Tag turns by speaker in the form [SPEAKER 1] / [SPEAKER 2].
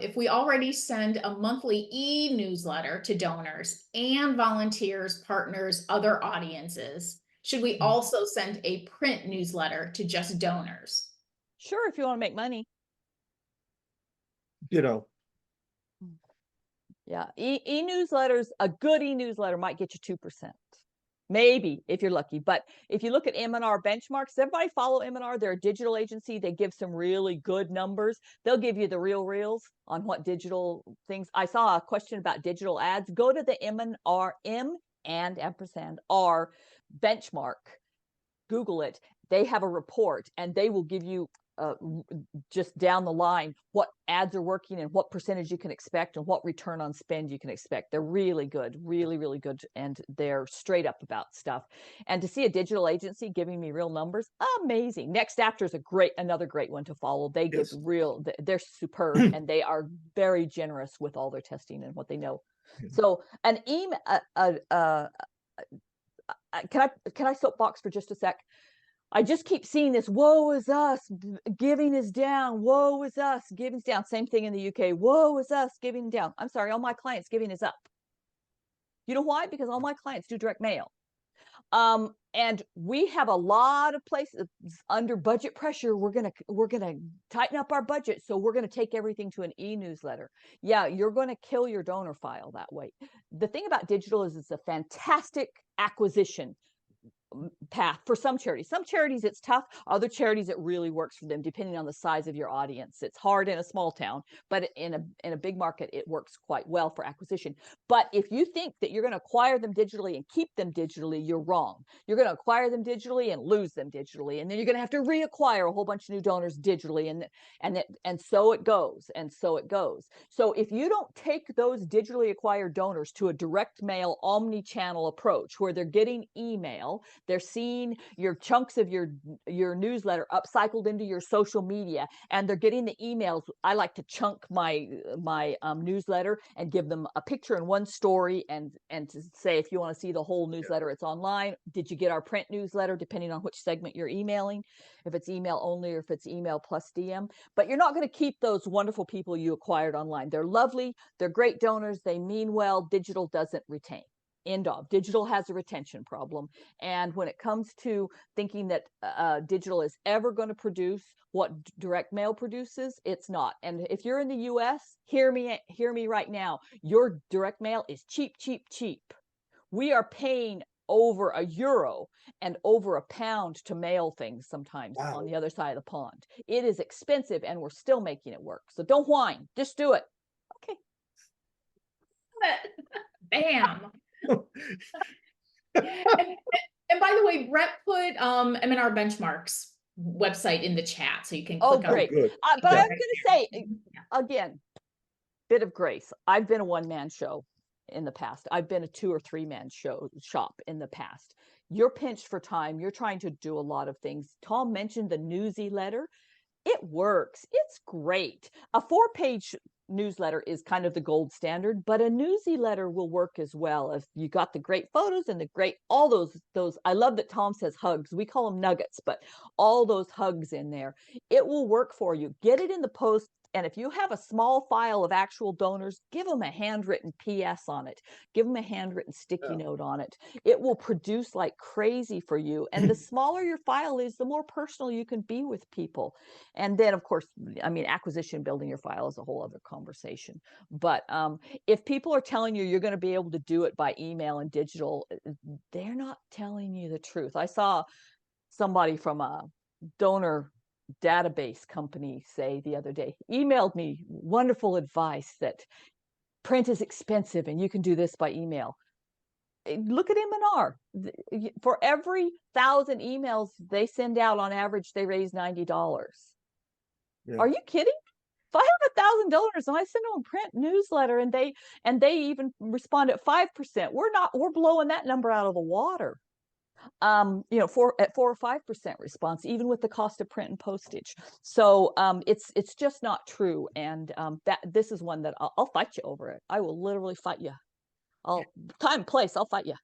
[SPEAKER 1] If we already send a monthly e-newsletter to donors and volunteers, partners, other audiences, should we also send a print newsletter to just donors?
[SPEAKER 2] Sure, if you want to make money.
[SPEAKER 3] You know,
[SPEAKER 2] Yeah, e-newsletters, a good e-newsletter might get you 2%. Maybe if you're lucky. But if you look at M&R benchmarks, everybody follow M&R. They're a digital agency. They give some really good numbers. They'll give you the reels on what digital things. I saw a question about digital ads. Go to the M&R M and ampersand R benchmark. Google it. They have a report and they will give you just down the line what ads are working and what percentage you can expect and what return on spend you can expect. They're really good, really, really good. And they're straight up about stuff. And to see a digital agency giving me real numbers, amazing. Next After is another great one to follow. They give they're superb and they are very generous with all their testing and what they know. So an email, can I soapbox for just a sec? I just keep seeing this, woe is us, giving is down, woe is us, giving's down. Same thing in the UK, woe is us, giving down. I'm sorry, all my clients giving is up. You know why? Because all my clients do direct mail. And we have a lot of places under budget pressure. We're gonna tighten up our budget, so we're gonna take everything to an e-newsletter. Yeah, you're gonna kill your donor file that way. The thing about digital is it's a fantastic acquisition path for some charities. Some charities it's tough, other charities it really works for them depending on the size of your audience. It's hard in a small town, but in a big market it works quite well for acquisition. But if you think that you're going to acquire them digitally and keep them digitally, you're wrong. You're going to acquire them digitally and lose them digitally, and then you're going to have to reacquire a whole bunch of new donors digitally, and so it goes, and so it goes. So if you don't take those digitally acquired donors to a direct mail omni-channel approach where they're getting email, they're seeing your chunks of your newsletter upcycled into your social media, and they're getting the emails. I like to chunk my newsletter and give them a picture and one story, and to say, if you want to see the whole newsletter, it's online. Did you get our print newsletter? Depending on which segment you're emailing, if it's email only or if it's email plus DM. But you're not going to keep those wonderful people you acquired online. They're lovely. They're great donors. They mean well. Digital doesn't retain. End of. Digital has a retention problem. And when it comes to thinking that digital is ever going to produce what direct mail produces, it's not. And if you're in the US, hear me right now. Your direct mail is cheap, cheap, cheap. We are paying over €1 and over £1 to mail things sometimes on the other side of the pond. It is expensive and we're still making it work. So don't whine, just do it. Okay.
[SPEAKER 1] Bam. And by the way, Brett put M&R Benchmarks website in the chat, so you can click on
[SPEAKER 2] great.
[SPEAKER 1] it.
[SPEAKER 2] But I was going to say, again, bit of grace. I've been a one-man show in the past. I've been a 2 or 3 man shop in the past. You're pinched for time. You're trying to do a lot of things. Tom mentioned the newsy letter. It works. It's great. A 4-page newsletter is kind of the gold standard, but a newsy letter will work as well if you got the great photos and the great, all those. I love that Tom says hugs. We call them nuggets, but all those hugs in there, it will work for you. Get it in the post. And if you have a small file of actual donors, give them a handwritten PS on it. Give them a handwritten sticky note on it. It will produce like crazy for you. And the smaller your file is, the more personal you can be with people. And then, of course, I mean, acquisition, building your file is a whole other conversation. But if people are telling you you're going to be able to do it by email and digital, they're not telling you the truth. I saw somebody from a donor database company say the other day, emailed me wonderful advice that print is expensive and you can do this by email. Look at M&R. For every 1,000 emails they send out, on average, they raise $90. Yeah. Are you kidding? If I have 1,000 donors and I send them a print newsletter and they even respond at 5%, we're blowing that number out of the water. At 4 or 5% response, even with the cost of print and postage. So it's just not true. And this is one that I'll fight you over it. I will literally fight you. Time, place, I'll fight you.